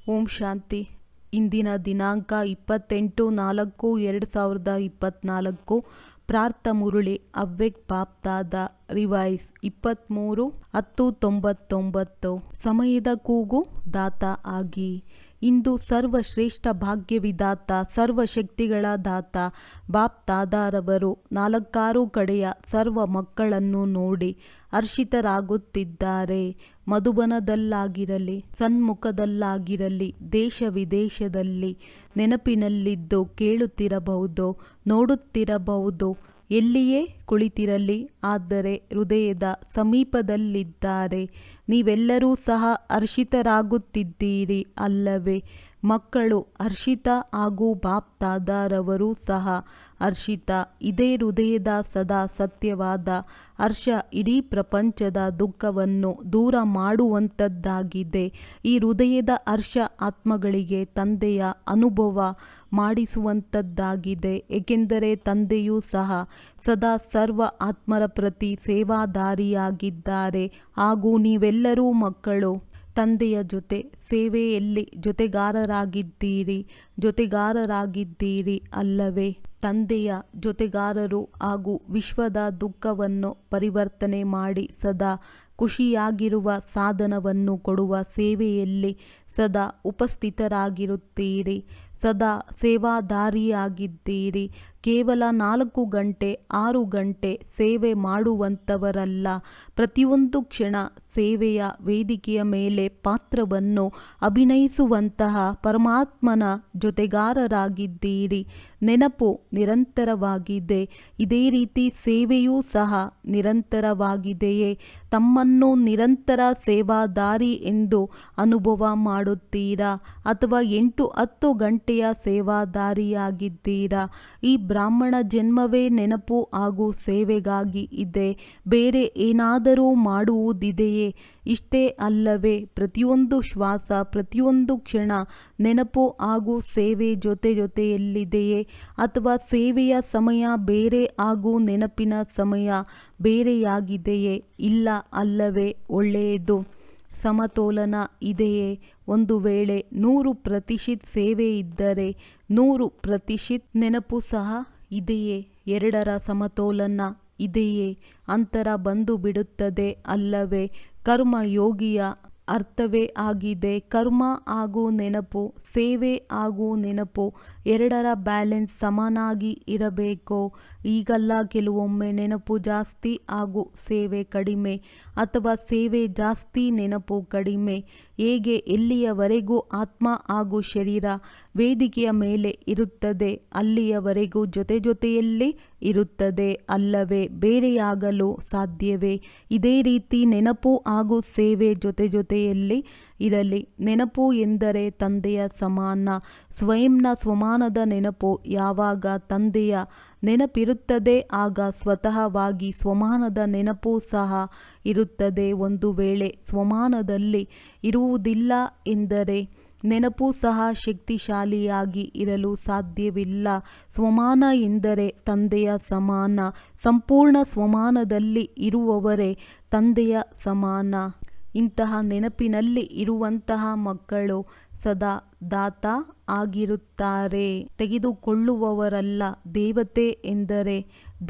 ಓಂ ಶಾಂತಿ. ಇಂದಿನ ದಿನಾಂಕ 28/4/2024. ಪ್ರಾರ್ಥ ಮುರುಳಿ ಅವ್ಯಕ್ತ ಬಾಪ್ದಾದ ರಿವೈಸ್ 23/10/99. ಸಮಯದ ಕೂಗು ದಾತ ಆಗಿ. ಇಂದು ಸರ್ವಶ್ರೇಷ್ಠ ಭಾಗ್ಯವಿದಾತ ಸರ್ವಶಕ್ತಿಗಳ ದಾತ ಬಾಪ್ದಾದಾರವರು 4 ಕಡೆಯ ಸರ್ವ ಮಕ್ಕಳನ್ನು ನೋಡಿ ಹರ್ಷಿತರಾಗುತ್ತಿದ್ದಾರೆ. ಮಧುಬನದಲ್ಲಾಗಿರಲಿ, ಸನ್ಮುಖದಲ್ಲಾಗಿರಲಿ, ದೇಶ ವಿದೇಶದಲ್ಲಿ ನೆನಪಿನಲ್ಲಿದ್ದು ಕೇಳುತ್ತಿರಬಹುದು, ನೋಡುತ್ತಿರಬಹುದು, ಎಲ್ಲಿಯೇ ಕುಳಿತಿರಲಿ, ಆದರೆ ಹೃದಯದ ಸಮೀಪದಲ್ಲಿದ್ದಾರೆ. ನೀವೆಲ್ಲರೂ ಸಹ ಹರ್ಷಿತರಾಗುತ್ತಿದ್ದೀರಿ ಅಲ್ಲವೇ? ಮಕ್ಕಳು ಹರ್ಷಿತ ಹಾಗೂ ಬಾಪ್ದಾದಾರವರು ಸಹ ಹರ್ಷಿತ. ಇದೇ ಹೃದಯದ ಸದಾ ಸತ್ಯವಾದ ಹರ್ಷ ಇಡೀ ಪ್ರಪಂಚದ ದುಃಖವನ್ನು ದೂರ ಮಾಡುವಂಥದ್ದಾಗಿದೆ. ಈ ಹೃದಯದ ಹರ್ಷ ಆತ್ಮಗಳಿಗೆ ತಂದೆಯ ಅನುಭವ ಮಾಡಿಸುವಂಥದ್ದಾಗಿದೆ. ಏಕೆಂದರೆ ತಂದೆಯೂ ಸಹ ಸದಾ ಸರ್ವ ಆತ್ಮರ ಪ್ರತಿ ಸೇವಾದಾರಿಯಾಗಿದ್ದಾರೆ ಹಾಗೂ ನೀವೆಲ್ಲರೂ ಮಕ್ಕಳು ತಂದೆಯ ಜೊತೆ ಸೇವೆಯಲ್ಲಿ ಜೊತೆಗಾರರಾಗಿದ್ದೀರಿ ಅಲ್ಲವೇ? ತಂದೆಯ ಜೊತೆಗಾರರು ಹಾಗೂ ವಿಶ್ವದ ದುಃಖವನ್ನು ಪರಿವರ್ತನೆ ಮಾಡಿ ಸದಾ ಖುಷಿಯಾಗಿರುವ ಸಾಧನವನ್ನು ಕೊಡುವ ಸೇವೆಯಲ್ಲಿ ಸದಾ ಉಪಸ್ಥಿತರಾಗಿರುತ್ತೀರಿ, ಸದಾ ಸೇವಾದಾರಿಯಾಗಿದ್ದೀರಿ. ಕೇವಲ 4 ಗಂಟೆ 6 ಗಂಟೆ ಸೇವೆ ಮಾಡುವಂಥವರಲ್ಲ. ಪ್ರತಿಯೊಂದು ಕ್ಷಣ ಸೇವೆಯ ವೇದಿಕೆಯ ಮೇಲೆ ಪಾತ್ರವನ್ನು ಅಭಿನಯಿಸುವಂತಹ ಪರಮಾತ್ಮನ ಜೊತೆಗಾರರಾಗಿದ್ದೀರಿ. ನೆನಪು ನಿರಂತರವಾಗಿದೆ. ಇದೇ ರೀತಿ ಸೇವೆಯೂ ಸಹ ನಿರಂತರವಾಗಿದೆಯೇ? ತಮ್ಮನ್ನು ನಿರಂತರ ಸೇವಾದಾರಿ ಎಂದು ಅನುಭವ ಮಾಡುತ್ತೀರಾ ಅಥವಾ 8-10 ಗಂಟೆಯ ಸೇವಾದಾರಿಯಾಗಿದ್ದೀರಾ? ಈ ಬ್ರಾಹ್ಮಣ ಜನ್ಮವೇ ನೆನಪು ಹಾಗೂ ಸೇವೆಗಾಗಿ ಇದೆ. ಬೇರೆ ಏನಾದರೂ ಮಾಡುವುದಿದೆಯೇ? ಇಷ್ಟೇ ಅಲ್ಲವೇ? ಪ್ರತಿಯೊಂದು ಶ್ವಾಸ ಪ್ರತಿಯೊಂದು ಕ್ಷಣ ನೆನಪು ಹಾಗೂ ಸೇವೆ ಜೊತೆಯಲ್ಲಿದೆಯೇ? ಅಥವಾ ಸೇವೆಯ ಸಮಯ ಬೇರೆ ಹಾಗೂ ನೆನಪಿನ ಸಮಯ ಬೇರೆಯಾಗಿದೆಯೇ? ಇಲ್ಲ ಅಲ್ಲವೇ? ಒಳ್ಳೆಯದು. ಸಮತೋಲನ ಇದೆಯೇ? ಒಂದು ವೇಳೆ 100% ಸೇವೆ ಇದ್ದರೆ 100% ನೆನಪು ಸಹ ಇದೆಯೇ? ಎರಡರ ಸಮತೋಲನ ಇದೆಯೇ? ಅಂತರ ಬಂದು ಬಿಡುತ್ತದೆ ಅಲ್ಲವೇ? ಕರ್ಮಯೋಗಿಯ ಅರ್ಥವೇ ಆಗಿದೆ ಕರ್ಮ ಹಾಗೂ ನೆನಪು, ಸೇವೆ ಹಾಗೂ ನೆನಪು ಎರಡರ ಬ್ಯಾಲೆನ್ಸ್ ಸಮನಾಗಿ ಇರಬೇಕು. ಈಗಲ್ಲ ಕೆಲವೊಮ್ಮೆ ನೆನಪು ಜಾಸ್ತಿ ಹಾಗೂ ಸೇವೆ ಕಡಿಮೆ, ಅಥವಾ ಸೇವೆ ಜಾಸ್ತಿ ನೆನಪು ಕಡಿಮೆ. ಹೇಗೆ? ಎಲ್ಲಿಯವರೆಗೂ ಆತ್ಮ ಹಾಗೂ ಶರೀರ ವೇದಿಕೆಯ ಮೇಲೆ ಇರುತ್ತದೆ ಅಲ್ಲಿಯವರೆಗೂ ಜೊತೆಯಲ್ಲಿ ಇರುತ್ತದೆ ಅಲ್ಲವೇ? ಬೇರೆಯಾಗಲು ಸಾಧ್ಯವೇ? ಇದೇ ರೀತಿ ನೆನಪು ಹಾಗೂ ಸೇವೆ ಜೊತೆಯಲ್ಲಿ ಇರಲಿ. ನೆನಪು ಎಂದರೆ ತಂದೆಯ ಸಮಾನ, ಸ್ವಯಂನ ಸ್ವಮಾನದ ನೆನಪು. ಯಾವಾಗ ತಂದೆಯ ನೆನಪಿರುತ್ತದೆ ಆಗ ಸ್ವತಃವಾಗಿ ಸ್ವಮಾನದ ನೆನಪು ಸಹ ಇರುತ್ತದೆ. ಒಂದು ವೇಳೆ ಸ್ವಮಾನದಲ್ಲಿ ಇರುವುದಿಲ್ಲ ಎಂದರೆ ನೆನಪು ಸಹ ಶಕ್ತಿಶಾಲಿಯಾಗಿ ಇರಲು ಸಾಧ್ಯವಿಲ್ಲ. ಸ್ವಮಾನ ಎಂದರೆ ತಂದೆಯ ಸಮಾನ. ಸಂಪೂರ್ಣ ಸ್ವಮಾನದಲ್ಲಿ ಇರುವವರೇ ತಂದೆಯ ಸಮಾನ. ಇಂತಹ ನೆನಪಿನಲ್ಲಿ ಇರುವಂತಹ ಮಕ್ಕಳು ಸದಾ ದಾತ ಆಗಿರುತ್ತಾರೆ. ತೆಗೆದುಕೊಳ್ಳುವವರಲ್ಲ. ದೇವತೆ ಎಂದರೆ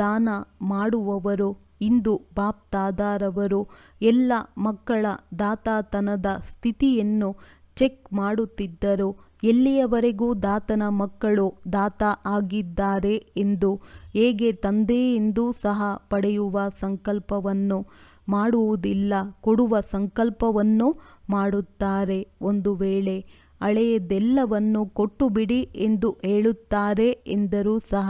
ದಾನ ಮಾಡುವವರು. ಇಂದು ಬಾಪ್ದಾದಾರವರು ಎಲ್ಲ ಮಕ್ಕಳ ದಾತಾತನದ ಸ್ಥಿತಿಯನ್ನು ಚೆಕ್ ಮಾಡುತ್ತಿದ್ದರು. ಎಲ್ಲಿಯವರೆಗೂ ದಾತನ ಮಕ್ಕಳು ದಾತ ಆಗಿದ್ದಾರೆ ಎಂದು, ಹೇಗೆ ತಂದೆ ಎಂದು ಸಹ ಪಡೆಯುವ ಸಂಕಲ್ಪವನ್ನು ಮಾಡುವುದಿಲ್ಲ, ಕೊಡುವ ಸಂಕಲ್ಪವನ್ನು ಮಾಡುತ್ತಾರೆ. ಒಂದು ವೇಳೆ ಹಳೆಯದೆಲ್ಲವನ್ನು ಕೊಟ್ಟು ಬಿಡಿ ಎಂದು ಹೇಳುತ್ತಾರೆ ಎಂದರೂ ಸಹ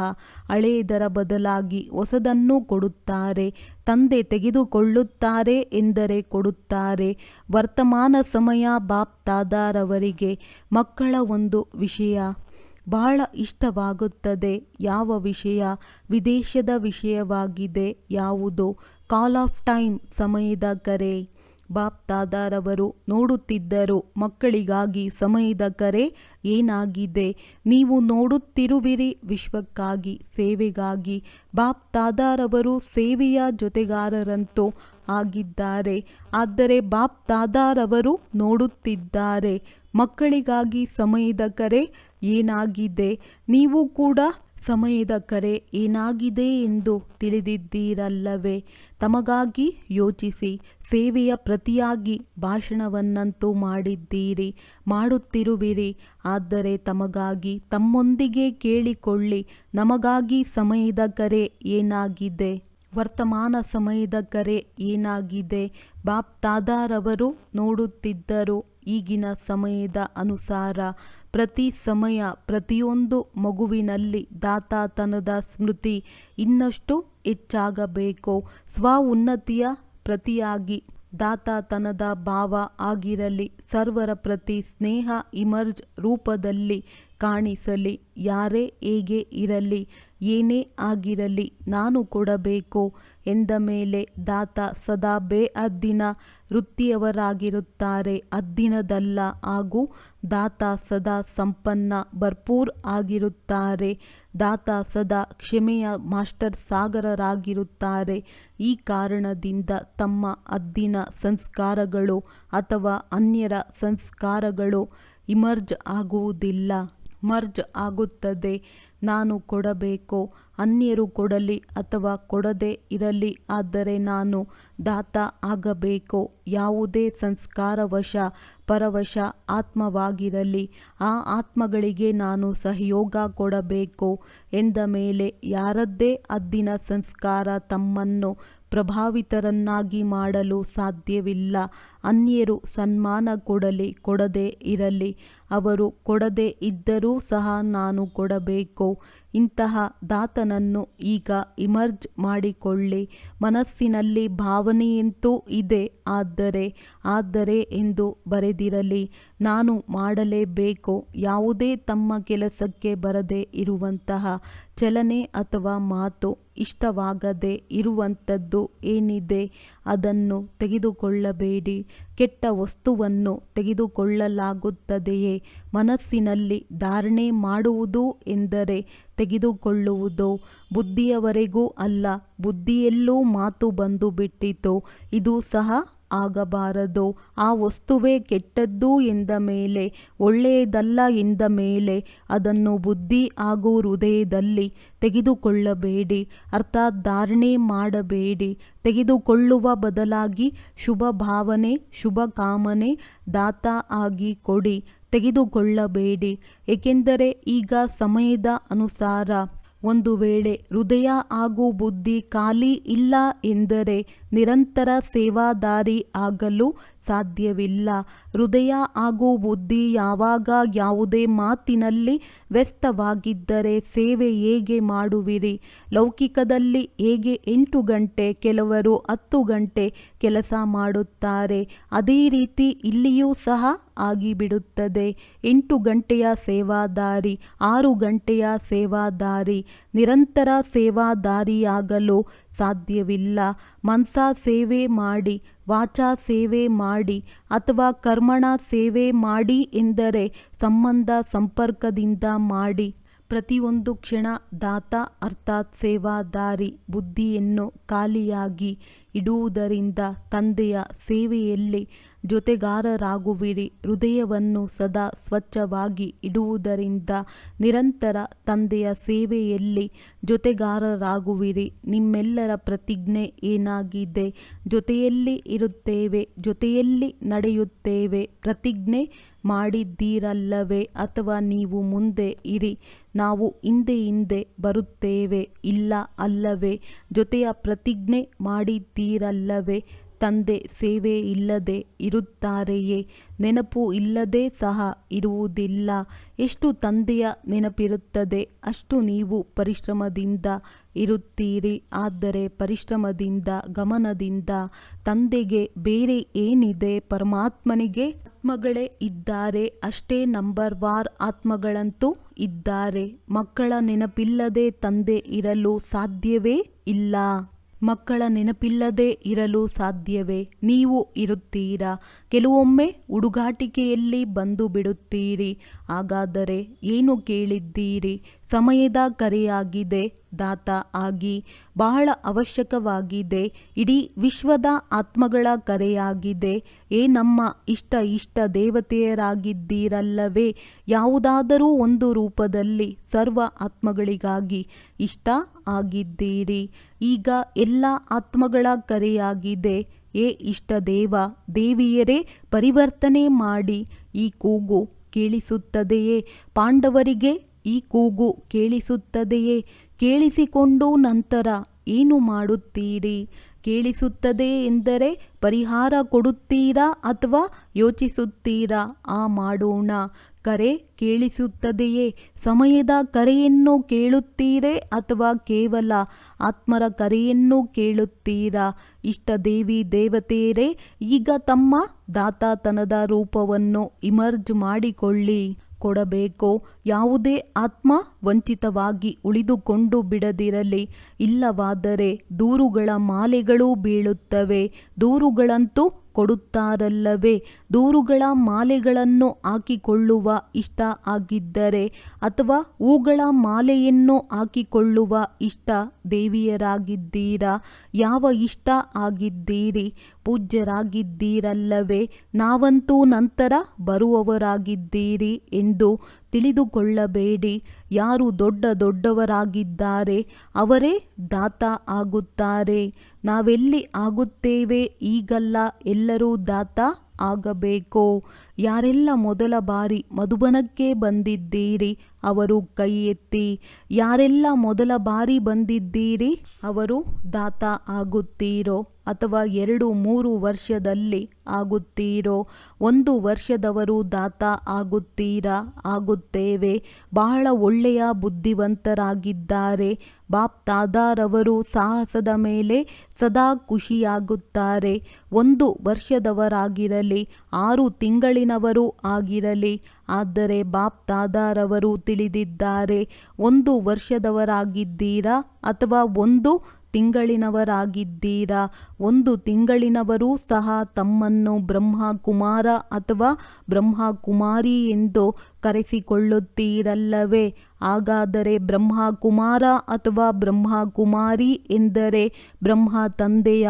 ಹಳೆಯದರ ಬದಲಾಗಿ ಹೊಸದನ್ನು ಕೊಡುತ್ತಾರೆ. ತಂದೆ ತೆಗೆದುಕೊಳ್ಳುತ್ತಾರೆ ಎಂದರೆ ಕೊಡುತ್ತಾರೆ. ವರ್ತಮಾನ ಸಮಯ ಬಾಪ್ದಾದಾರವರಿಗೆ ಮಕ್ಕಳ ಒಂದು ವಿಷಯ ಬಹಳ ಇಷ್ಟವಾಗುತ್ತದೆ. ಯಾವ ವಿಷಯ? ವಿದೇಶದ ವಿಷಯವಾಗಿದೆ. ಯಾವುದು? ಕಾಲ್ ಆಫ್ ಟೈಮ್, ಸಮಯದ ಕರೆ. ಬಾಪ್ದಾದಾರವರು ನೋಡುತ್ತಿದ್ದರು ಮಕ್ಕಳಿಗಾಗಿ ಸಮಯದ ಕರೆ ಏನಾಗಿದೆ. ನೀವು ನೋಡುತ್ತಿರುವಿರಿ ವಿಶ್ವಕ್ಕಾಗಿ, ಸೇವೆಗಾಗಿ. ಬಾಪ್ದಾದಾರವರು ಸೇವೆಯ ಜೊತೆಗಾರರಂತೂ ಆಗಿದ್ದಾರೆ. ಆದರೆ ಬಾಪ್ದಾದಾರವರು ನೋಡುತ್ತಿದ್ದಾರೆ ಮಕ್ಕಳಿಗಾಗಿ ಸಮಯದ ಕರೆ ಏನಾಗಿದೆ? ನೀವು ಕೂಡ ಸಮಯದ ಕರೆ ಏನಾಗಿದೆ ಎಂದು ತಿಳಿದಿದ್ದೀರಲ್ಲವೇ? ತಮಗಾಗಿ ಯೋಚಿಸಿ. ಸೇವೆಯ ಪ್ರತಿಯಾಗಿ ಭಾಷಣವನ್ನಂತೂ ಮಾಡಿದ್ದೀರಿ, ಮಾಡುತ್ತಿರುವಿರಿ. ಆದರೆ ತಮಗಾಗಿ ತಮ್ಮೊಂದಿಗೆ ಕೇಳಿಕೊಳ್ಳಿ, ನಮಗಾಗಿ ಸಮಯದ ಕರೆ ಏನಾಗಿದೆ? ವರ್ತಮಾನ ಸಮಯದ ಕರೆ ಏನಾಗಿದೆ? ಬಾಪ್ ದಾದಾರವರು ನೋಡುತ್ತಿದ್ದರು. ಈಗಿನ ಸಮಯದ ಅನುಸಾರ ಪ್ರತಿ ಸಮಯ ಪ್ರತಿಯೊಂದು ಮಗುವಿನಲ್ಲಿ ದಾತಾತನದ ಸ್ಮೃತಿ ಇನ್ನಷ್ಟು ಹೆಚ್ಚಾಗಬೇಕು. ಸ್ವ ಉನ್ನತಿಯ ಪ್ರತಿಯಾಗಿ ದಾತಾತನದ ಭಾವ ಆಗಿರಲಿ. ಸರ್ವರ ಪ್ರತಿ ಸ್ನೇಹ ಇಮರ್ಜ್ ರೂಪದಲ್ಲಿ ಕಾಣಿಸಲಿ. ಯಾರೇ ಹೇಗೆ ಇರಲಿ, ಏನೇ ಆಗಿರಲಿ, ನಾನು ಕೊಡಬೇಕು ಎಂದ ಮೇಲೆ ದಾತ ಸದಾ ಬೇಅದ್ದಿನ ವೃತ್ತಿಯವರಾಗಿರುತ್ತಾರೆ, ಅದ್ದಿನದಲ್ಲ. ಹಾಗೂ ದಾತ ಸದಾ ಸಂಪನ್ನ ಭರ್ಪೂರ್ ಆಗಿರುತ್ತಾರೆ. ದಾತ ಸದಾ ಕ್ಷಮೆಯ ಮಾಸ್ಟರ್ ಸಾಗರರಾಗಿರುತ್ತಾರೆ. ಈ ಕಾರಣದಿಂದ ತಮ್ಮ ಅದ್ದಿನ ಸಂಸ್ಕಾರಗಳು ಅಥವಾ ಅನ್ಯರ ಸಂಸ್ಕಾರಗಳು ಇಮರ್ಜ್ ಆಗುವುದಿಲ್ಲ, ಮರ್ಜ್ ಆಗುತ್ತದೆ. ನಾನು ಕೊಡಬೇಕು, ಅನ್ಯರು ಕೊಡಲಿ ಅಥವಾ ಕೊಡದೇ ಇರಲಿ, ಆದರೆ ನಾನು ದಾತ ಆಗಬೇಕು. ಯಾವುದೇ ಸಂಸ್ಕಾರವಶ ಪರವಶ ಆತ್ಮವಾಗಿರಲಿ, ಆ ಆತ್ಮಗಳಿಗೆ ನಾನು ಸಹಯೋಗ ಕೊಡಬೇಕು ಎಂದ ಮೇಲೆ ಯಾರದ್ದೇ ಅದ್ದಿನ ಸಂಸ್ಕಾರ ತಮ್ಮನ್ನು ಪ್ರಭಾವಿತರನ್ನಾಗಿ ಮಾಡಲು ಸಾಧ್ಯವಿಲ್ಲ. ಅನ್ಯರು ಸನ್ಮಾನ ಕೊಡಲಿ ಕೊಡದೇ ಇರಲಿ, ಅವರು ಕೊಡದೇ ಇದ್ದರೂ ಸಹ ನಾನು ಕೊಡಬೇಕು. ಇಂತಹ ದಾತನನ್ನು ಈಗ ಇಮರ್ಜ್ ಮಾಡಿಕೊಳ್ಳಿ. ಮನಸ್ಸಿನಲ್ಲಿ ಭಾವನೆಯಂತೂ ಇದೆ, ಆದರೆ ಎಂದು ಬರೆದಿರಲಿ. ನಾನು ಮಾಡಲೇಬೇಕು. ಯಾವುದೇ ತಮ್ಮ ಕೆಲಸಕ್ಕೆ ಬರದೇ ಇರುವಂತಹ ಚಲನೆ ಅಥವಾ ಮಾತು, ಇಷ್ಟವಾಗದೇ ಇರುವಂಥದ್ದು ಏನಿದೆ ಅದನ್ನು ತೆಗೆದುಕೊಳ್ಳಬೇಡಿ. ಕೆಟ್ಟ ವಸ್ತುವನ್ನು ತೆಗೆದುಕೊಳ್ಳಲಾಗುತ್ತದೆಯೇ? ಮನಸ್ಸಿನಲ್ಲಿ ಧಾರಣೆ ಮಾಡುವುದು ಎಂದರೆ ತೆಗೆದುಕೊಳ್ಳುವುದು. ಬುದ್ಧಿಯವರೆಗೂ ಅಲ್ಲ, ಬುದ್ಧಿಯಲ್ಲೂ ಮಾತು ಬಂದು ಬಿಟ್ಟಿತು. ಇದು ಸಹ ಆಗಬಾರದು. ಆ ವಸ್ತುವೇ ಕೆಟ್ಟದ್ದು ಎಂದ ಮೇಲೆ, ಒಳ್ಳೆಯದಲ್ಲ ಎಂದ ಮೇಲೆ ಅದನ್ನು ಬುದ್ಧಿ ಹಾಗೂ ಹೃದಯದಲ್ಲಿ ತೆಗೆದುಕೊಳ್ಳಬೇಡಿ. ಅರ್ಥಾತ್ ಧಾರಣೆ ಮಾಡಬೇಡಿ. ತೆಗೆದುಕೊಳ್ಳುವ ಬದಲಾಗಿ ಶುಭ ಭಾವನೆ, ಶುಭ ಕಾಮನೆ ದಾತ ಆಗಿ ಕೊಡಿ, ತೆಗೆದುಕೊಳ್ಳಬೇಡಿ. ಏಕೆಂದರೆ ಈಗ ಸಮಯದ ಅನುಸಾರ ಒಂದು ವೇಳೆ ಹೃದಯ ಹಾಗೂ ಬುದ್ಧಿ ಖಾಲಿ ಇಲ್ಲ ಎಂದರೆ ನಿರಂತರ ಸೇವಾದಾರಿ ಆಗಲು ಸಾಧ್ಯವಿಲ್ಲ. ಹೃದಯ ಹಾಗೂ ಬುದ್ಧಿ ಯಾವಾಗ ಯಾವುದೇ ಮಾತಿನಲ್ಲಿ ವ್ಯಸ್ತವಾಗಿದ್ದರೆ ಸೇವೆ ಹೇಗೆ ಮಾಡುವಿರಿ? ಲೌಕಿಕದಲ್ಲಿ ಹೇಗೆ 8 ಗಂಟೆ, ಕೆಲವರು 10 ಗಂಟೆ ಕೆಲಸ ಮಾಡುತ್ತಾರೆ, ಅದೇ ರೀತಿ ಇಲ್ಲಿಯೂ ಸಹ ಆಗಿಬಿಡುತ್ತದೆ. 8 ಗಂಟೆಯ ಸೇವಾದಾರಿ, 6 ಗಂಟೆಯ ಸೇವಾದಾರಿ, ನಿರಂತರ ಸೇವಾದಾರಿಯಾಗಲು ಸಾಧ್ಯವಿಲ್ಲ. ಮನಸಾ ಸೇವೆ ಮಾಡಿ, ವಾಚಾ ಸೇವೆ ಮಾಡಿ ಅಥವಾ ಕರ್ಮಣ ಸೇವೆ ಮಾಡಿ ಎಂದರೆ ಸಂಬಂಧ ಸಂಪರ್ಕದಿಂದ ಮಾಡಿ. ಪ್ರತಿಯೊಂದು ಕ್ಷಣ ದಾತ ಅರ್ಥಾತ್ ಸೇವಾದಾರಿ ಬುದ್ಧಿಯನ್ನು ಖಾಲಿಯಾಗಿ ಇಡುವುದರಿಂದ ತಂದೆಯ ಸೇವೆಯಲ್ಲಿ ಜೊತೆಗಾರರಾಗುವಿರಿ. ಹೃದಯವನ್ನು ಸದಾ ಸ್ವಚ್ಛವಾಗಿ ಇಡುವುದರಿಂದ ನಿರಂತರ ತಂದೆಯ ಸೇವೆಯಲ್ಲಿ ಜೊತೆಗಾರರಾಗುವಿರಿ. ನಿಮ್ಮೆಲ್ಲರ ಪ್ರತಿಜ್ಞೆ ಏನಾಗಿದೆ? ಜೊತೆಯಲ್ಲಿ ಇರುತ್ತೇವೆ, ಜೊತೆಯಲ್ಲಿ ನಡೆಯುತ್ತೇವೆ. ಪ್ರತಿಜ್ಞೆ ಮಾಡಿದ್ದೀರಲ್ಲವೇ? ಅಥವಾ ನೀವು ಮುಂದೆ ಇರಿ, ನಾವು ಹಿಂದೆ ಬರುತ್ತೇವೆ, ಇಲ್ಲ ಅಲ್ಲವೇ? ಜೊತೆಯ ಪ್ರತಿಜ್ಞೆ ಮಾಡಿದ್ದೀರಲ್ಲವೇ? ತಂದೆ ಸೇವೆ ಇಲ್ಲದೆ ಇರುತ್ತಾರೆಯೇ? ನೆನಪು ಇಲ್ಲದೆ ಸಹ ಇರುವುದಿಲ್ಲ. ಎಷ್ಟು ತಂದೆಯ ನೆನಪಿರುತ್ತದೆ ಅಷ್ಟು ನೀವು ಪರಿಶ್ರಮದಿಂದ ಇರುತ್ತೀರಿ. ಆದರೆ ಪರಿಶ್ರಮದಿಂದ, ಗಮನದಿಂದ ತಂದೆಗೆ ಬೇರೆ ಏನಿದೆ? ಪರಮಾತ್ಮನಿಗೆ ಆತ್ಮಗಳೇ ಇದ್ದಾರೆ ಅಷ್ಟೇ. ನಂಬರ್ ವಾರ್ ಆತ್ಮಗಳಂತೂ ಇದ್ದಾರೆ. ಮಕ್ಕಳ ನೆನಪಿಲ್ಲದೆ ತಂದೆ ಇರಲು ಸಾಧ್ಯವೇ ಇಲ್ಲ. ಮಕ್ಕಳ ನೆನಪಿಲ್ಲದೆ ಇರಲು ಸಾಧ್ಯವೇ? ನೀವು ಇರುತ್ತೀರಾ? ಕೆಲವೊಮ್ಮೆ ಹುಡುಗಾಟಿಕೆಯಲ್ಲಿ ಬಂದು ಬಿಡುತ್ತೀರಿ. ಹಾಗಾದರೆ ಏನು ಕೇಳಿದ್ದೀರಿ? ಸಮಯದ ಕರೆಯಾಗಿದೆ. ದಾತ ಆಗಿ ಬಹಳ ಅವಶ್ಯಕವಾಗಿದೆ. ಇಡೀ ವಿಶ್ವದ ಆತ್ಮಗಳ ಕರೆಯಾಗಿದೆ. ನಮ್ಮ ಇಷ್ಟ ದೇವತೆಯರಾಗಿದ್ದೀರಲ್ಲವೇ. ಯಾವುದಾದರೂ ಒಂದು ರೂಪದಲ್ಲಿ ಸರ್ವ ಆತ್ಮಗಳಿಗಾಗಿ ಇಷ್ಟ ಆಗಿದ್ದೀರಿ. ಈಗ ಎಲ್ಲ ಆತ್ಮಗಳ ಕರೆಯಾಗಿದೆ. ಇಷ್ಟ ದೇವ ದೇವಿಯರೇ, ಪರಿವರ್ತನೆ ಮಾಡಿ. ಈ ಕೂಗು ಕೇಳಿಸುತ್ತದೆಯೇ? ಪಾಂಡವರಿಗೆ ಈ ಕೂಗು ಕೇಳಿಸುತ್ತದೆಯೇ? ಕೇಳಿಸಿಕೊಂಡು ನಂತರ ಏನು ಮಾಡುತ್ತೀರಿ? ಕೇಳಿಸುತ್ತದೆ ಎಂದರೆ ಪರಿಹಾರ ಕೊಡುತ್ತೀರಾ ಅಥವಾ ಯೋಚಿಸುತ್ತೀರಾ? ಮಾಡೋಣ. ಕರೆ ಕೇಳಿಸುತ್ತದೆಯೇ? ಸಮಯದ ಕರೆಯನ್ನು ಕೇಳುತ್ತೀರೇ ಅಥವಾ ಕೇವಲ ಆತ್ಮರ ಕರೆಯನ್ನು ಕೇಳುತ್ತೀರಾ? ಇಷ್ಟ ದೇವಿ ದೇವತೆಯರೇ, ಈಗ ತಮ್ಮ ದಾತಾತನದ ರೂಪವನ್ನು ಇಮರ್ಜ್ ಮಾಡಿಕೊಳ್ಳಿ. ಕೊಡಬೇಕು. ಯಾವುದೇ ಆತ್ಮ ವಂಚಿತವಾಗಿ ಉಳಿದುಕೊಂಡು ಬಿಡದಿರಲಿ. ಇಲ್ಲವಾದರೆ ದೂರುಗಳ ಮಾಲೆಗಳು ಬೀಳುತ್ತವೆ. ದೂರುಗಳಂತೂ ಕೊಡುತ್ತಾರಲ್ಲವೇ. ದೂರುಗಳ ಮಾಲೆಗಳನ್ನು ಹಾಕಿಕೊಳ್ಳುವ ಇಷ್ಟ ಆಗಿದ್ದರೆ ಅಥವಾ ಹೂಗಳ ಮಾಲೆಯನ್ನು ಹಾಕಿಕೊಳ್ಳುವ ಇಷ್ಟ ದೇವಿಯರಾಗಿದ್ದೀರಾ? ಯಾವ ಇಷ್ಟ ಆಗಿದ್ದೀರಿ? ಪೂಜ್ಯರಾಗಿದ್ದೀರಲ್ಲವೇ. ನಾವಂತೂ ನಂತರ ಬರುವವರಾಗಿದ್ದೀರಿ ಎಂದು ತಿಳಿದುಕೊಳ್ಳಬೇಡಿ. ಯಾರು ದೊಡ್ಡವರಾಗಿದ್ದಾರೆ ಅವರೇ ದಾತ ಆಗುತ್ತಾರೆ. ನಾವೆಲ್ಲಿ ಆಗುತ್ತೇವೆ? ಈಗಲ್ಲ ಎಲ್ಲರೂ ದಾತ ಆಗಬೇಕು. ಯಾರೆಲ್ಲ ಮೊದಲ ಬಾರಿ ಮಧುಬನಕ್ಕೆ ಬಂದಿದ್ದೀರಿ ಅವರು ಕೈ ಎತ್ತಿ. ಯಾರೆಲ್ಲ ಮೊದಲ ಬಾರಿ ಬಂದಿದ್ದೀರಿ ಅವರು ದಾತ ಆಗುತ್ತೀರೋ ಅಥವಾ 2-3 ವರ್ಷದಲ್ಲಿ ಆಗುತ್ತೀರೋ? 1 ವರ್ಷದವರು ದಾತ ಆಗುತ್ತೀರಾ? ಆಗುತ್ತೇವೆ. ಬಹಳ ಒಳ್ಳೆಯ ಬುದ್ಧಿವಂತರಾಗಿದ್ದಾರೆ. ಬಾಪ್ ದಾದಾರವರು ಸಾಹಸದ ಮೇಲೆ ಸದಾ ಖುಷಿಯಾಗುತ್ತಾರೆ. 1 ವರ್ಷದವರಾಗಿರಲಿ 6 ತಿಂಗಳಿನವರು ಆಗಿರಲಿ. ಆದರೆ ಬಾಪ್ ದಾದಾರವರು ತಿಳಿದಿದ್ದಾರೆ. 1 ವರ್ಷದವರಾಗಿದ್ದೀರಾ ಅಥವಾ 1 ತಿಂಗಳಿನವರಾಗಿದ್ದೀರಾ? 1 ತಿಂಗಳಿನವರೂ ಸಹ ತಮ್ಮನ್ನು ಬ್ರಹ್ಮಕುಮಾರ ಅಥವಾ ಬ್ರಹ್ಮಕುಮಾರಿ ಎಂದು ಕರೆಸಿಕೊಳ್ಳುತ್ತೀರಲ್ಲವೇ. ಹಾಗಾದರೆ ಬ್ರಹ್ಮಕುಮಾರ ಅಥವಾ ಬ್ರಹ್ಮಕುಮಾರಿ ಎಂದರೆ ಬ್ರಹ್ಮ ತಂದೆಯ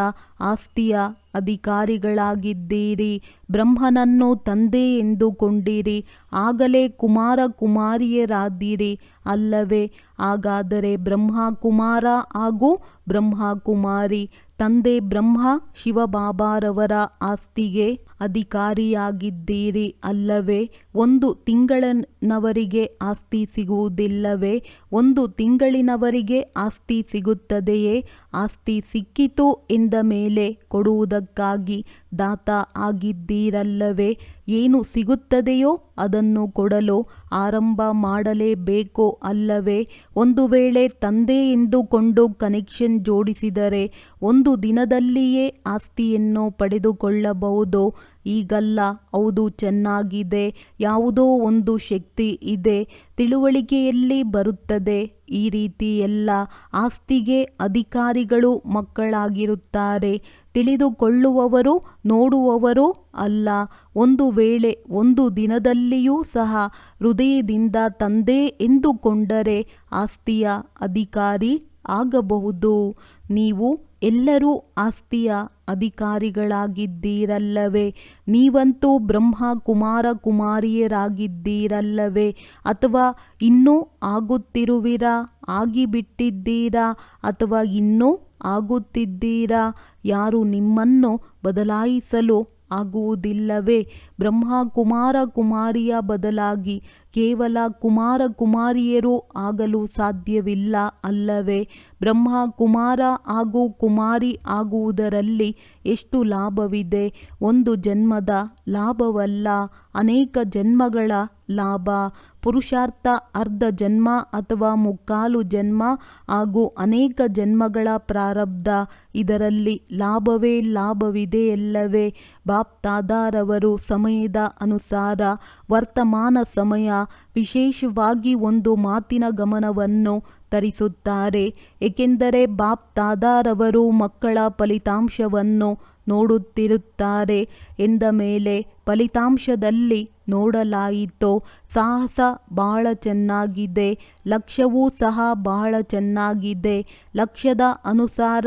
ಆಸ್ತಿಯ ಅಧಿಕಾರಿಗಳಾಗಿದ್ದೀರಿ. ಬ್ರಹ್ಮನನ್ನು ತಂದೆ ಎಂದುಕೊಂಡಿರಿ. ಆಗಲೇ ಕುಮಾರ ಕುಮಾರಿಯರಾದಿರಿ ಅಲ್ಲವೇ. ಹಾಗಾದರೆ ಬ್ರಹ್ಮಕುಮಾರ ಹಾಗೂ ಬ್ರಹ್ಮಕುಮಾರಿ. ತಂದೆ ಬ್ರಹ್ಮ ಶಿವಬಾಬಾರವರ ಆಸ್ತಿಗೆ ಅಧಿಕಾರಿಯಾಗಿದ್ದೀರಿ ಅಲ್ಲವೇ. 1 ತಿಂಗಳಿನವರಿಗೆ ಆಸ್ತಿ ಸಿಗುವುದಿಲ್ಲವೇ? 1 ತಿಂಗಳಿನವರಿಗೆ ಆಸ್ತಿ ಸಿಗುತ್ತದೆಯೇ? ಆಸ್ತಿ ಸಿಕ್ಕಿತು ಎಂದ ಮೇಲೆ ಕೊಡುವುದಕ್ಕಾಗಿ ದಾತ ಆಗಿದ್ದೀರಲ್ಲವೇ. ಏನು ಸಿಗುತ್ತದೆಯೋ ಅದನ್ನು ಕೊಡಲು ಆರಂಭ ಮಾಡಲೇಬೇಕು ಅಲ್ಲವೇ. ಒಂದು ವೇಳೆ ತಂದೆ ಎಂದುಕೊಂಡು ಕನೆಕ್ಷನ್ ಜೋಡಿಸಿದರೆ 1 ದಿನದಲ್ಲಿಯೇ ಆಸ್ತಿಯನ್ನು ಪಡೆದುಕೊಳ್ಳಬಹುದು. ಈಗಲ್ಲ. ಹೌದು, ಚೆನ್ನಾಗಿದೆ. ಯಾವುದೋ ಒಂದು ಶಕ್ತಿ ಇದೆ. ತಿಳುವಳಿಕೆಯಲ್ಲಿ ಬರುತ್ತದೆ. ಈ ರೀತಿ ಎಲ್ಲ ಆಸ್ತಿಗೆ ಅಧಿಕಾರಿಗಳು ಮಕ್ಕಳಾಗಿರುತ್ತಾರೆ. ತಿಳಿದುಕೊಳ್ಳುವವರು ನೋಡುವವರು ಅಲ್ಲ. ಒಂದು ವೇಳೆ 1 ದಿನದಲ್ಲಿಯೂ ಸಹ ಹೃದಯದಿಂದ ತಂದೆ ಎಂದುಕೊಂಡರೆ ಆಸ್ತಿಯ ಅಧಿಕಾರಿ ಆಗಬಹುದು. ನೀವು ಎಲ್ಲರೂ ಆಸ್ತಿಯ ಅಧಿಕಾರಿಗಳಾಗಿದ್ದೀರಲ್ಲವೇ. ನೀವಂತೂ ಬ್ರಹ್ಮ ಕುಮಾರ ಕುಮಾರಿಯರಾಗಿದ್ದೀರಲ್ಲವೇ. ಅಥವಾ ಇನ್ನೂ ಆಗುತ್ತಿರುವಿರಾ? ಆಗಿಬಿಟ್ಟಿದ್ದೀರಾ? ಅಥವಾ ಇನ್ನೂ ಆಗುತ್ತಿದ್ದೀರಾ? ಯಾರು ನಿಮ್ಮನ್ನು ಬದಲಾಯಿಸಲು ಆಗುವುದಿಲ್ಲವೇ. ಬ್ರಹ್ಮ ಕುಮಾರ ಕುಮಾರಿಯ ಬದಲಾಗಿ ಕೇವಲ ಕುಮಾರ ಕುಮಾರಿಯರು ಆಗಲು ಸಾಧ್ಯವಿಲ್ಲ ಅಲ್ಲವೇ. ಬ್ರಹ್ಮ ಕುಮಾರ ಹಾಗೂ ಕುಮಾರಿ ಆಗುವುದರಲ್ಲಿ ಎಷ್ಟು ಲಾಭವಿದೆ. 1 ಜನ್ಮದ ಲಾಭವಲ್ಲ, ಅನೇಕ ಜನ್ಮಗಳ ಲಾಭ. ಪುರುಷಾರ್ಥ ಅರ್ಧ ಜನ್ಮ ಅಥವಾ 3/4 ಜನ್ಮ ಹಾಗೂ ಅನೇಕ ಜನ್ಮಗಳ ಪ್ರಾರಬ್ಧ. ಇದರಲ್ಲಿ ಲಾಭವೇ ಲಾಭವಿದೆಯಲ್ಲವೇ. ಬಾಪ್ ದಾದಾರವರು ಸಮಯದ ಅನುಸಾರ ವರ್ತಮಾನ ಸಮಯ ವಿಶೇಷವಾಗಿ ಒಂದು ಮಾತಿನ ಗಮನವನ್ನು ತರಿಸುತ್ತಾರೆ. ಏಕೆಂದರೆ ಬಾಪ್ ದಾದಾರವರು ಮಕ್ಕಳ ಫಲಿತಾಂಶವನ್ನು ನೋಡುತ್ತಿರುತ್ತಾರೆ ಎಂದ ಮೇಲೆ ಫಲಿತಾಂಶದಲ್ಲಿ ನೋಡಲಾಯಿತು. ಸಾಹಸ ಬಹಳ ಚೆನ್ನಾಗಿದೆ, ಲಕ್ಷ್ಯವೂ ಸಹ ಬಹಳ ಚೆನ್ನಾಗಿದೆ. ಲಕ್ಷ್ಯದ ಅನುಸಾರ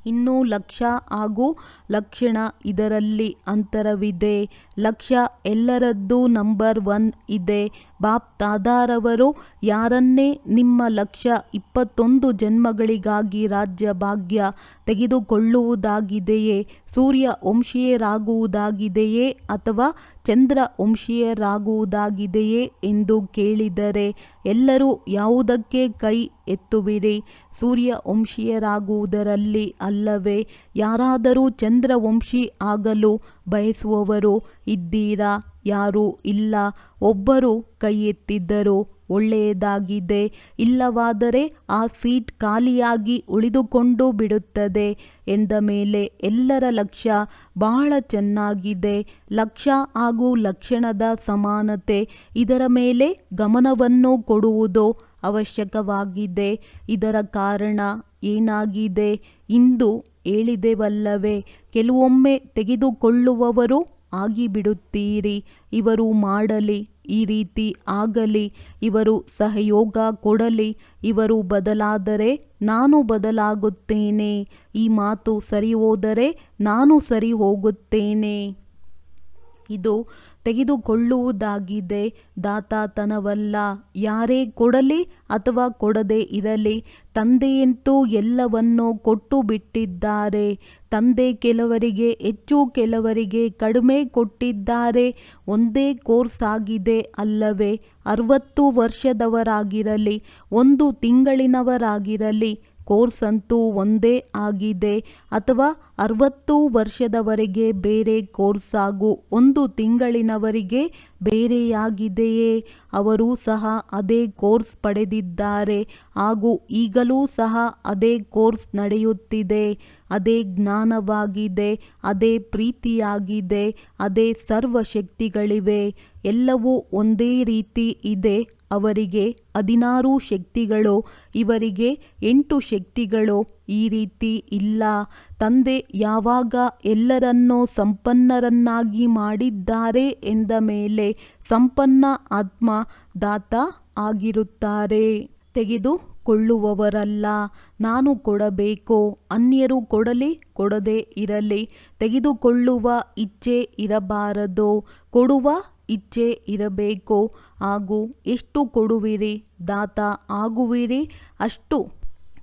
ಇನ್ನೂ ಲಕ್ಷ್ಯ ಹಾಗೂ ಲಕ್ಷಣ ಇದರಲ್ಲಿ ಅಂತರವಿದೆ. ಲಕ್ಷ್ಯ ಎಲ್ಲರದ್ದೂ ನಂಬರ್ 1 ಇದೆ. ಬಾಪ್ ದಾದಾರವರು ಯಾರನ್ನೇ ನಿಮ್ಮ ಲಕ್ಷ್ಯ 21 ಜನ್ಮಗಳಿಗಾಗಿ ರಾಜ್ಯ ಭಾಗ್ಯ ತೆಗೆದುಕೊಳ್ಳುವುದಾಗಿದೆಯೇ, ಸೂರ್ಯ ವಂಶೀಯರಾಗುವುದಾಗಿದೆಯೇ ಅಥವಾ ಚಂದ್ರ ವಂಶೀಯರಾಗುವುದಾಗಿದೆಯೇ ಎಂದು ಕೇಳಿದರೆ ಎಲ್ಲರೂ ಯಾವುದಕ್ಕೆ ಕೈ ಎತ್ತುವಿರಿ? ಸೂರ್ಯ ವಂಶೀಯರಾಗುವುದರಲ್ಲಿ ಅಲ್ಲವೇ? ಯಾರಾದರೂ ಚಂದ್ರವಂಶಿ ಆಗಲು ಬಯಸುವವರು ಇದ್ದೀರಾ? ಯಾರೂ ಇಲ್ಲ. ಒಬ್ಬರು ಕೈ ಎತ್ತಿದ್ದರು, ಒಳ್ಳೆಯದಾಗಿದೆ. ಇಲ್ಲವಾದರೆ ಆ ಸೀಟ್ ಖಾಲಿಯಾಗಿ ಉಳಿದುಕೊಂಡು ಬಿಡುತ್ತದೆ ಎಂದ ಮೇಲೆ ಎಲ್ಲರ ಲಕ್ಷ್ಯ ಬಹಳ ಚೆನ್ನಾಗಿದೆ. ಲಕ್ಷ್ಯ ಹಾಗೂ ಲಕ್ಷಣದ ಸಮಾನತೆ, ಇದರ ಮೇಲೆ ಗಮನವನ್ನು ಕೊಡುವುದು ಅವಶ್ಯಕವಾಗಿದೆ. ಇದರ ಕಾರಣ ಏನಾಗಿದೆ ಇಂದು ಹೇಳಿದೆವಲ್ಲವೇ? ಕೆಲವೊಮ್ಮೆ ತೆಗೆದುಕೊಳ್ಳುವವರು ಆಗಿಬಿಡುತ್ತೀರಿ. ಇವರು ಮಾಡಲಿ, ಈ ರೀತಿ ಆಗಲಿ, ಇವರು ಸಹಯೋಗ ಕೊಡಲಿ, ಇವರು ಬದಲಾದರೆ ನಾನು ಬದಲಾಗುತ್ತೇನೆ, ಈ ಮಾತು ಸರಿ ಹೋದರೆ ನಾನು ಸರಿ ಹೋಗುತ್ತೇನೆ. ಇದು ತೆಗೆದುಕೊಳ್ಳುವುದಾಗಿದೆ, ದಾತಾತನವಲ್ಲ. ಯಾರೇ ಕೊಡಲಿ ಅಥವಾ ಕೊಡದೇ ಇರಲಿ, ತಂದೆಯಂತೂ ಎಲ್ಲವನ್ನೂ ಕೊಟ್ಟು ಬಿಟ್ಟಿದ್ದಾರೆ. ತಂದೆ ಕೆಲವರಿಗೆ ಹೆಚ್ಚು ಕೆಲವರಿಗೆ ಕಡಿಮೆ ಕೊಟ್ಟಿದ್ದಾರೆ. ಒಂದೇ ಕೋರ್ಸ್ ಆಗಿದೆ ಅಲ್ಲವೇ? 60 ವರ್ಷದವರಾಗಿರಲಿ, 1 ತಿಂಗಳಿನವರಾಗಿರಲಿ, ಕೋರ್ಸ್ ಅಂತೂ ಒಂದೇ ಆಗಿದೆ. ಅಥವಾ 60 ವರ್ಷದವರೆಗೆ ಬೇರೆ ಕೋರ್ಸ್ ಹಾಗೂ 1 ತಿಂಗಳಿನವರಿಗೆ ಬೇರೆಯಾಗಿದೆಯೇ? ಅವರೂ ಸಹ ಅದೇ ಕೋರ್ಸ್ ಪಡೆದಿದ್ದಾರೆ ಹಾಗೂ ಈಗಲೂ ಸಹ ಅದೇ ಕೋರ್ಸ್ ನಡೆಯುತ್ತಿದೆ. ಅದೇ ಜ್ಞಾನವಾಗಿದೆ, ಅದೇ ಪ್ರೀತಿಯಾಗಿದೆ, ಅದೇ ಸರ್ವಶಕ್ತಿಗಳಿವೆ. ಎಲ್ಲವೂ ಒಂದೇ ರೀತಿ ಇದೆ. ಅವರಿಗೆ 16 ಶಕ್ತಿಗಳು, ಇವರಿಗೆ 8 ಶಕ್ತಿಗಳು. ಈ ರೀತಿ ಇಲ್ಲ. ತಂದೆ ಯಾವಾಗ ಎಲ್ಲರನ್ನೂ ಸಂಪನ್ನರನ್ನಾಗಿ ಮಾಡಿದ್ದಾರೆ ಎಂದ ಮೇಲೆ ಸಂಪನ್ನ ಆತ್ಮ ದಾತ ಆಗಿರುತ್ತಾರೆ, ತೆಗೆದುಕೊಳ್ಳುವವರಲ್ಲ. ನಾನು ಕೊಡಬೇಕು, ಅನ್ಯರು ಕೊಡಲಿ ಕೊಡದೇ ಇರಲಿ, ತೆಗೆದುಕೊಳ್ಳುವ ಇಚ್ಛೆ ಇರಬಾರದು, ಕೊಡುವ ಇಚ್ಛೆ ಇರಬೇಕು. ಹಾಗೂ ಎಷ್ಟು ಕೊಡುವಿರಿ, ದಾತ ಆಗುವಿರಿ, ಅಷ್ಟು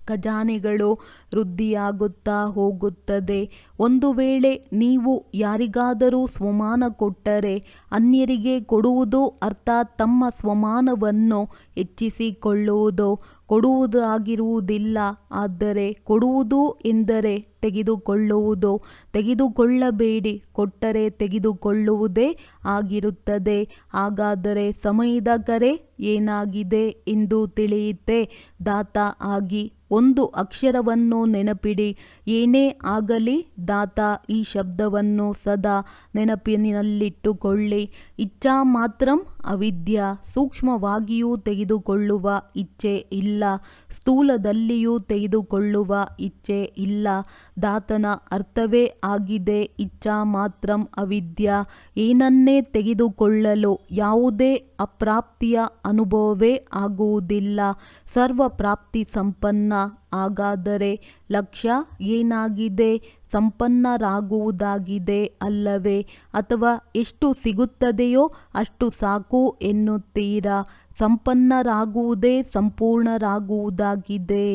ಖಜಾನೆಗಳು ವೃದ್ಧಿಯಾಗುತ್ತಾ ಹೋಗುತ್ತದೆ. ಒಂದು ವೇಳೆ ನೀವು ಯಾರಿಗಾದರೂ ಸ್ವಮಾನ ಕೊಟ್ಟರೆ, ಅನ್ಯರಿಗೆ ಕೊಡುವುದು ಅರ್ಥಾತ್ ತಮ್ಮ ಸ್ವಮಾನವನ್ನು ಹೆಚ್ಚಿಸಿಕೊಳ್ಳುವುದು, ಕೊಡುವುದು ಆಗಿರುವುದಿಲ್ಲ. ಆದರೆ ಕೊಡುವುದು ಎಂದರೆ ತೆಗೆದುಕೊಳ್ಳುವುದು. ತೆಗೆದುಕೊಳ್ಳಬೇಡಿ, ಕೊಟ್ಟರೆ ತೆಗೆದುಕೊಳ್ಳುವುದೇ ಆಗಿರುತ್ತದೆ. ಹಾಗಾದರೆ ಸಮಯದ ಕರೆ ಏನಾಗಿದೆ ಎಂದು ತಿಳಿಯುತ್ತೆ. ದಾತ ಆಗಿ ಒಂದು ಅಕ್ಷರವನ್ನು ನೆನಪಿಡಿ. ಏನೇ ಆಗಲಿ ದಾತ ಈ ಶಬ್ದವನ್ನು ಸದಾ ನೆನಪಿನಲ್ಲಿಟ್ಟುಕೊಳ್ಳಿ. ಇಚ್ಛಾ ಮಾತ್ರಂ ಅವಿದ್ಯಾ. ಸೂಕ್ಷ್ಮವಾಗಿಯೂ ತೆಗೆದುಕೊಳ್ಳುವ ಇಚ್ಛೆ ಇಲ್ಲ, ಸ್ಥೂಲದಲ್ಲಿಯೂ ತೆಗೆದುಕೊಳ್ಳುವ ಇಚ್ಛೆ ಇಲ್ಲ. ದಾತನ ಅರ್ಥವೇ ಆಗಿದೆ ಇಚ್ಛಾ ಮಾತ್ರಂ ಅವಿದ್ಯಾ. ಏನನ್ನೇ ತೆಗೆದುಕೊಳ್ಳಲು ಯಾವುದೇ ಅಪ್ರಾಪ್ತಿಯ ಅನುಭವವೇ ಆಗುವುದಿಲ್ಲ. ಸರ್ವಪ್ರಾಪ್ತಿ ಸಂಪನ್ನ. ಹಾಗಾದರೆ ಲಕ್ಷ್ಯ ಏನಾಗಿದೆ? ಸಂಪನ್ನರಾಗುವುದಾಗಿದೆ ಅಲ್ಲವೇ? ಅಥವಾ ಎಷ್ಟು ಸಿಗುತ್ತದೆಯೋ ಅಷ್ಟು ಸಾಕು ಎನ್ನುತ್ತೀರಾ? ಸಂಪನ್ನರಾಗುವುದೇ ಸಂಪೂರ್ಣರಾಗುವುದಾಗಿದೆ.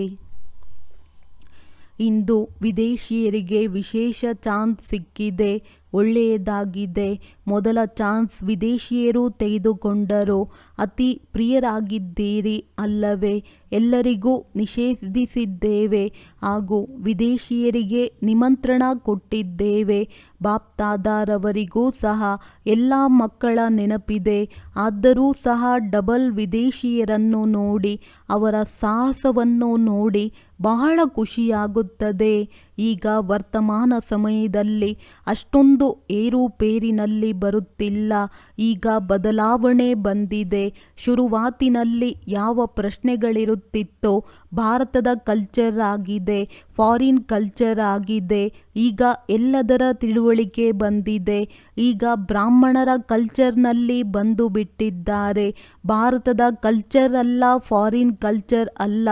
ಇಂದು ವಿದೇಶಿಯರಿಗೆ ವಿಶೇಷ ಚಾನ್ಸ್ ಸಿಕ್ಕಿದೆ, ಒಳ್ಳೆಯದಾಗಿದೆ. ಮೊದಲ ಚಾನ್ಸ್ ವಿದೇಶಿಯರು ತೆಗೆದುಕೊಂಡರು. ಅತಿ ಪ್ರಿಯರಾಗಿದ್ದೀರಿ ಅಲ್ಲವೇ? ಎಲ್ಲರಿಗೂ ನಿಷೇಧಿಸಿದ್ದೇವೆ ಹಾಗೂ ವಿದೇಶಿಯರಿಗೆ ನಿಮಂತ್ರಣ ಕೊಟ್ಟಿದ್ದೇವೆ. ಬಾಪ್ ದಾದಾರವರಿಗೂ ಸಹ ಎಲ್ಲ ಮಕ್ಕಳ ನೆನಪಿದೆ. ಆದರೂ ಸಹ ಡಬಲ್ ವಿದೇಶಿಯರನ್ನು ನೋಡಿ, ಅವರ ಸಾಹಸವನ್ನು ನೋಡಿ ಬಹಳ ಖುಷಿಯಾಗುತ್ತದೆ. ಈಗ ವರ್ತಮಾನ ಸಮಯದಲ್ಲಿ ಅಷ್ಟೊಂದು ಏರುಪೇರಿನಲ್ಲಿ ಬರುತ್ತಿಲ್ಲ. ಈಗ ಬದಲಾವಣೆ ಬಂದಿದೆ. ಶುರುವಾತಿನಲ್ಲಿ ಯಾವ ಪ್ರಶ್ನೆಗಳಿರುತ್ತಿತ್ತೋ ಭಾರತದ ಕಲ್ಚರ್ ಆಗಿದೆ, ಫಾರಿನ್ ಕಲ್ಚರ್ ಆಗಿದೆ. ಈಗ ಎಲ್ಲದರ ತಿಳುವಳಿಕೆ ಬಂದಿದೆ. ಈಗ ಬ್ರಾಹ್ಮಣರ ಕಲ್ಚರ್ನಲ್ಲಿ ಬಂದು ಬಿಟ್ಟಿದ್ದಾರೆ. ಭಾರತದ ಕಲ್ಚರ್ ಅಲ್ಲ, ಫಾರಿನ್ ಕಲ್ಚರ್ ಅಲ್ಲ,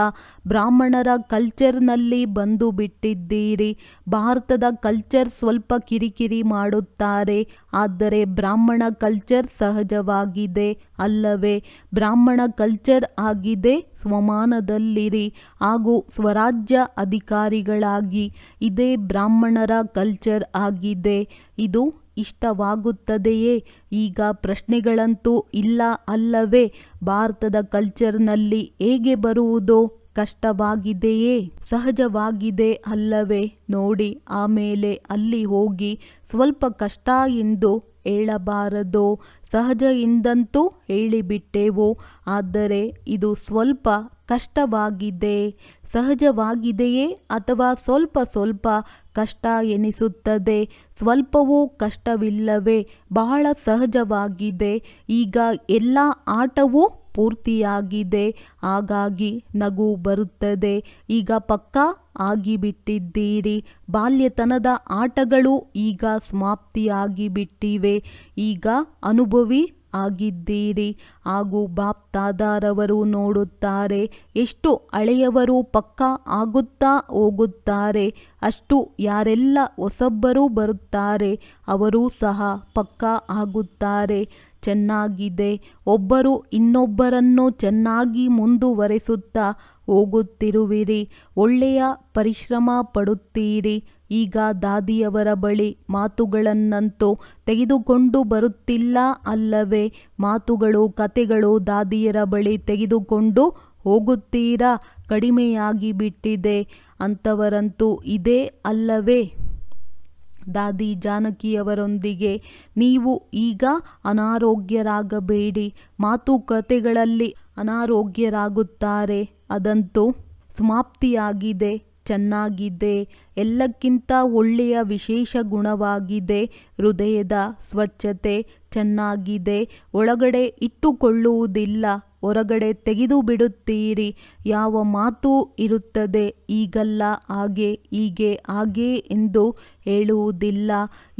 ಬ್ರಾಹ್ಮಣರ ಕಲ್ಚರ್ನಲ್ಲಿ ಬಂದು ಬಿಟ್ಟಿದ್ದೀರಿ. ಭಾರತದ ಕಲ್ಚರ್ ಸ್ವಲ್ಪ ಕಿರಿಕಿರಿ ಮಾಡುತ್ತಾರೆ, ಆದರೆ ಬ್ರಾಹ್ಮಣ ಕಲ್ಚರ್ ಸಹಜವಾಗಿದೆ ಅಲ್ಲವೇ? ಬ್ರಾಹ್ಮಣ ಕಲ್ಚರ್ ಆಗಿದೆ ಸ್ವಮಾನದಲ್ಲಿರಿ ಹಾಗೂ ಸ್ವರಾಜ್ಯ ಅಧಿಕಾರಿಗಳಾಗಿ. ಇದೇ ಬ್ರಾಹ್ಮಣರ ಕಲ್ಚರ್ ಆಗಿದೆ. ಇದು ಇಷ್ಟವಾಗುತ್ತದೆಯೇ? ಈಗ ಪ್ರಶ್ನೆಗಳಂತೂ ಇಲ್ಲ ಅಲ್ಲವೇ? ಭಾರತದ ಕಲ್ಚರ್ನಲ್ಲಿ ಹೇಗೆ ಬರುವುದು? ಕಷ್ಟವಾಗಿದೆಯೇ? ಸಹಜವಾಗಿದೆ ಅಲ್ಲವೇ? ನೋಡಿ, ಆಮೇಲೆ ಅಲ್ಲಿ ಹೋಗಿ ಸ್ವಲ್ಪ ಕಷ್ಟ ಎಂದು ಹೇಳಬಾರದು. ಸಹಜ ಎಂದಂತೂ ಹೇಳಿಬಿಟ್ಟೆವು, ಆದರೆ ಇದು ಸ್ವಲ್ಪ ಕಷ್ಟವಾಗಿದೆ. ಸಹಜವಾಗಿದೆಯೇ ಅಥವಾ ಸ್ವಲ್ಪ ಸ್ವಲ್ಪ ಕಷ್ಟ ಎನಿಸುತ್ತದೆ? ಸ್ವಲ್ಪವೂ ಕಷ್ಟವಿಲ್ಲವೇ? ಬಹಳ ಸಹಜವಾಗಿದೆ. ಈಗ ಎಲ್ಲ ಆಟವೂ ಪೂರ್ತಿಯಾಗಿದೆ, ಹಾಗಾಗಿ ನಗು ಬರುತ್ತದೆ. ಈಗ ಪಕ್ಕಾ ಆಗಿಬಿಟ್ಟಿದ್ದೀರಿ. ಬಾಲ್ಯತನದ ಆಟಗಳು ಈಗ ಸಮಾಪ್ತಿಯಾಗಿಬಿಟ್ಟಿವೆ. ಈಗ ಅನುಭವಿ ಆಗಿದ್ದೀರಿ ಹಾಗೂ ಬಾಪ್ ದಾದಾರವರು ನೋಡುತ್ತಾರೆ. ಎಷ್ಟು ಹಳೆಯವರು ಪಕ್ಕಾ ಆಗುತ್ತಾ ಹೋಗುತ್ತಾರೆ, ಅಷ್ಟು ಯಾರೆಲ್ಲ ಹೊಸಬ್ಬರು ಬರುತ್ತಾರೆ ಅವರೂ ಸಹ ಪಕ್ಕಾ ಆಗುತ್ತಾರೆ. ಚೆನ್ನಾಗಿದೆ. ಒಬ್ಬರು ಇನ್ನೊಬ್ಬರನ್ನು ಚೆನ್ನಾಗಿ ಮುಂದುವರೆಸುತ್ತಾ ಹೋಗುತ್ತಿರುವಿರಿ. ಒಳ್ಳೆಯ ಪರಿಶ್ರಮ ಪಡುತ್ತೀರಿ. ಈಗ ದಾದಿಯವರ ಬಳಿ ಮಾತುಗಳನ್ನಂತೂ ತೆಗೆದುಕೊಂಡು ಬರುತ್ತಿಲ್ಲ ಅಲ್ಲವೇ? ಮಾತುಗಳು, ಕತೆಗಳು ದಾದಿಯರ ಬಳಿ ತೆಗೆದುಕೊಂಡು ಹೋಗುತ್ತೀರಾ? ಕಡಿಮೆಯಾಗಿ ಬಿಟ್ಟಿದೆ ಅಂಥವರಂತೂ ಇದೆ ಅಲ್ಲವೇ? ದಾದಿ ಜಾನಕಿಯವರೊಂದಿಗೆ ನೀವು ಈಗ ಅನಾರೋಗ್ಯರಾಗಬೇಡಿ. ಮಾತುಕತೆಗಳಲ್ಲಿ ಅನಾರೋಗ್ಯರಾಗುತ್ತಾರೆ, ಅದಂತೂ ಸಮಾಪ್ತಿಯಾಗಿದೆ. ಚೆನ್ನಾಗಿದೆ. ಎಲ್ಲಕ್ಕಿಂತ ಒಳ್ಳೆಯ ವಿಶೇಷ ಗುಣವಾಗಿದೆ ಹೃದಯದ ಸ್ವಚ್ಛತೆ. ಚೆನ್ನಾಗಿದೆ. ಒಳಗಡೆ ಇಟ್ಟುಕೊಳ್ಳುವುದಿಲ್ಲ, ಹೊರಗಡೆ ತೆಗೆದು ಬಿಡುತ್ತೀರಿ. ಯಾವ ಮಾತು ಇರುತ್ತದೆ, ಈಗಲ್ಲ ಹಾಗೆ, ಹೀಗೆ ಹಾಗೆ ಎಂದು ಹೇಳುವುದಿಲ್ಲ.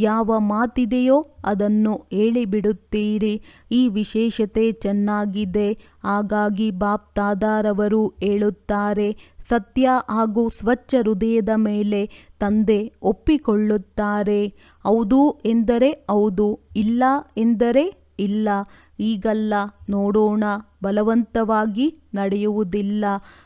ಯಾವ ಮಾತಿದೆಯೋ ಅದನ್ನು ಹೇಳಿಬಿಡುತ್ತೀರಿ. ಈ ವಿಶೇಷತೆ ಚೆನ್ನಾಗಿದೆ. ಹಾಗಾಗಿ ಬಾಪ್ ದಾದಾರವರು ಹೇಳುತ್ತಾರೆ, ಸತ್ಯ ಹಾಗೂ ಸ್ವಚ್ಛ ಹೃದಯದ ಮೇಲೆ ತಂದೆ ಒಪ್ಪಿಕೊಳ್ಳುತ್ತಾರೆ. ಹೌದು ಎಂದರೆ ಹೌದು, ಇಲ್ಲ ಎಂದರೆ ಇಲ್ಲ. ಈಗಲ್ಲ, ನೋಡೋಣ. ಬಲವಂತವಾಗಿ ನಡೆಯುವುದಿಲ್ಲ.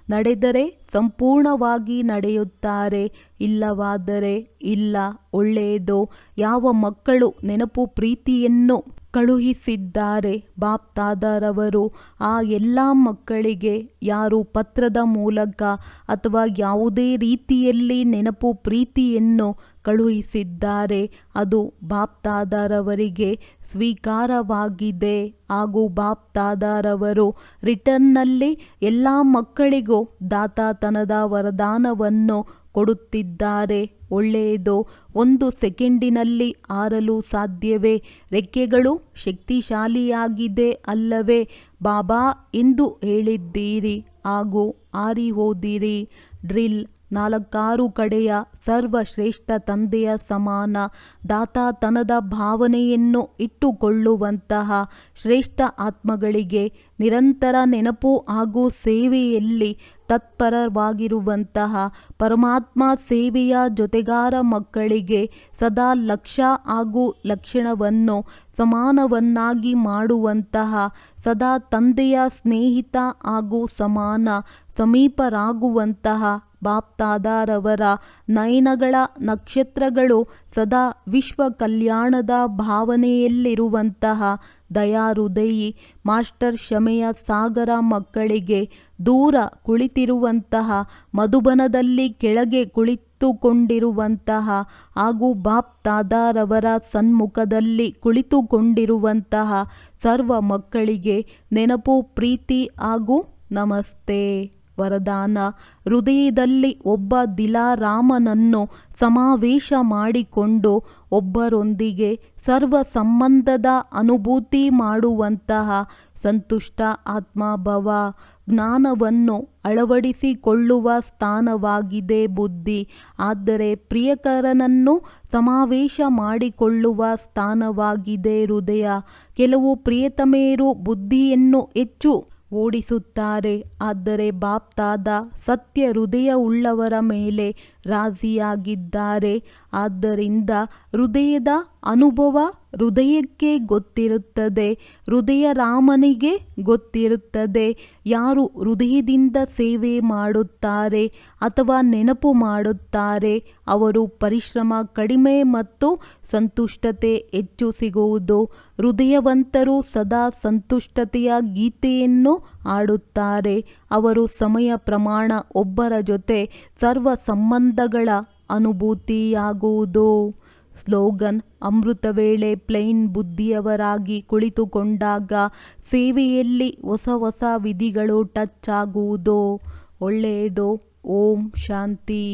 ನಡೆದರೆ ಸಂಪೂರ್ಣವಾಗಿ ನಡೆಯುತ್ತಾರೆ, ಇಲ್ಲವಾದರೆ ಇಲ್ಲ. ಒಳ್ಳೆಯದು. ಯಾವ ಮಕ್ಕಳು ನೆನಪು ಪ್ರೀತಿಯನ್ನು ಕಳುಹಿಸಿದ್ದಾರೆ ಬಾಪ್ ದಾದಾರವರು, ಆ ಎಲ್ಲ ಮಕ್ಕಳಿಗೆ ಯಾರು ಪತ್ರದ ಮೂಲಕ ಅಥವಾ ಯಾವುದೇ ರೀತಿಯಲ್ಲಿ ನೆನಪು ಪ್ರೀತಿಯನ್ನು ಕಳುಹಿಸಿದ್ದಾರೆ, ಅದು ಬಾಪ್ ದಾದಾರವರಿಗೆ ಸ್ವೀಕಾರವಾಗಿದೆ. ಹಾಗೂ ಬಾಪ್ ದಾದಾರವರು ರಿಟರ್ನ್ನಲ್ಲಿ ಎಲ್ಲ ಮಕ್ಕಳಿಗೂ ದಾತಾತನದ ವರದಾನವನ್ನು ಕೊಡುತ್ತಿದ್ದಾರೆ. ಒಳ್ಳೆಯದು. 1 ಸೆಕೆಂಡಿನಲ್ಲಿ ಹಾರಲು ಸಾಧ್ಯವೇ? ರೆಕ್ಕೆಗಳು ಶಕ್ತಿಶಾಲಿಯಾಗಿದೆ ಅಲ್ಲವೇ? ಬಾಬಾ ಎಂದು ಹೇಳಿದ್ದೀರಿ ಹಾಗೂ ಹಾರಿ ಹೋದಿರಿ. ಡ್ರಿಲ್ 4 ಕಡೆಯ ಸರ್ವಶ್ರೇಷ್ಠ ತಂದೆಯ ಸಮಾನ ದಾತಾತನದ ಭಾವನೆಯನ್ನು ಇಟ್ಟುಕೊಳ್ಳುವಂತಹ ಶ್ರೇಷ್ಠ ಆತ್ಮಗಳಿಗೆ ನಿರಂತರ ನೆನಪು ಹಾಗೂ ಸೇವೆಯಲ್ಲಿ ತತ್ಪರವಾಗಿರುವಂತಹ ಪರಮಾತ್ಮ ಸೇವೆಯ ಜೊತೆಗಾರ ಮಕ್ಕಳಿಗೆ ಸದಾ ಲಕ್ಷ್ಯ ಹಾಗೂ ಲಕ್ಷಣವನ್ನು ಸಮಾನವನ್ನಾಗಿ ಮಾಡುವಂತಹ, ಸದಾ ತಂದೆಯ ಸ್ನೇಹಿತ ಹಾಗೂ ಸಮಾನ ಸಮೀಪರಾಗುವಂತಹ ಬಾಪ್ ದಾದಾರವರ ನಯನಗಳ ನಕ್ಷತ್ರಗಳು ಸದಾ ವಿಶ್ವ ಕಲ್ಯಾಣದ ಭಾವನೆಯಲ್ಲಿರುವಂತಹ ದಯಾಹೃದಯಿ ಮಾಸ್ಟರ್ ಕ್ಷಮೆಯ ಸಾಗರ ಮಕ್ಕಳಿಗೆ ದೂರ ಕುಳಿತಿರುವಂತಹ, ಮಧುಬನದಲ್ಲಿ ಕೆಳಗೆ ಕುಳಿತುಕೊಂಡಿರುವಂತಹ ಹಾಗೂ ಬಾಪ್ ದಾದಾರವರ ಸನ್ಮುಖದಲ್ಲಿ ಕುಳಿತುಕೊಂಡಿರುವಂತಹ ಸರ್ವ ಮಕ್ಕಳಿಗೆ ನೆನಪು ಪ್ರೀತಿ ಹಾಗೂ ನಮಸ್ತೆ. ವರದಾನ: ಹೃದಯದಲ್ಲಿ ಒಬ್ಬ ದಿಲಾರಾಮನನ್ನು ಸಮಾವೇಶ ಮಾಡಿಕೊಂಡು ಒಬ್ಬರೊಂದಿಗೆ ಸರ್ವ ಸಂಬಂಧದ ಅನುಭೂತಿ ಮಾಡುವಂತಹ ಸಂತುಷ್ಟ ಆತ್ಮಭವ. ಜ್ಞಾನವನ್ನು ಅಳವಡಿಸಿಕೊಳ್ಳುವ ಸ್ಥಾನವಾಗಿದೆ ಬುದ್ಧಿ. ಆದರೆ ಪ್ರಿಯಕರನನ್ನು ಸಮಾವೇಶ ಮಾಡಿಕೊಳ್ಳುವ ಸ್ಥಾನವಾಗಿದೆ ಹೃದಯ. ಕೆಲವು ಪ್ರಿಯತಮೆಯರು ಬುದ್ಧಿಯನ್ನು ಹೆಚ್ಚು ಓಡಿಸುತ್ತಾರೆ. ಆದರೆ ಬಾಪ್ತಾದ ಸತ್ಯ ಹೃದಯವುಳ್ಳವರ ಮೇಲೆ ರಾಜಿಯಾಗಿದ್ದಾರೆ. ಆದ್ದರಿಂದ ಹೃದಯದ ಅನುಭವ ಹೃದಯಕ್ಕೆ ಗೊತ್ತಿರುತ್ತದೆ. ಹೃದಯ ರಾಮನಿಗೆ ಗೊತ್ತಿರುತ್ತದೆ. ಯಾರು ಹೃದಯದಿಂದ ಸೇವೆ ಮಾಡುತ್ತಾರೆ ಅಥವಾ ನೆನಪು ಮಾಡುತ್ತಾರೆ ಅವರು ಪರಿಶ್ರಮ ಕಡಿಮೆ ಮತ್ತು ಸಂತುಷ್ಟತೆ ಹೆಚ್ಚು ಸಿಗುವುದು. ಹೃದಯವಂತರು ಸದಾ ಸಂತುಷ್ಟತೆಯ ಗೀತೆಯನ್ನು ಹಾಡುತ್ತಾರೆ. ಅವರು ಸಮಯ ಪ್ರಮಾಣ ಒಬ್ಬರ ಜೊತೆ ಸರ್ವ ಸಂಬಂಧಗಳ ಅನುಭೂತಿಯಾಗುವುದು. ಸ್ಲೋಗನ್: ಅಮೃತ ವೇಳೆ ಪ್ಲೇನ್ ಬುದ್ಧಿಯವರಾಗಿ ಕುಳಿತುಕೊಂಡಾಗ ಸೇವೆಯಲ್ಲಿ ಹೊಸ ಹೊಸ ವಿಧಿಗಳು ಟಚ್ ಆಗುವುದು. ಒಳ್ಳೆಯದು. ಓಂ ಶಾಂತಿ.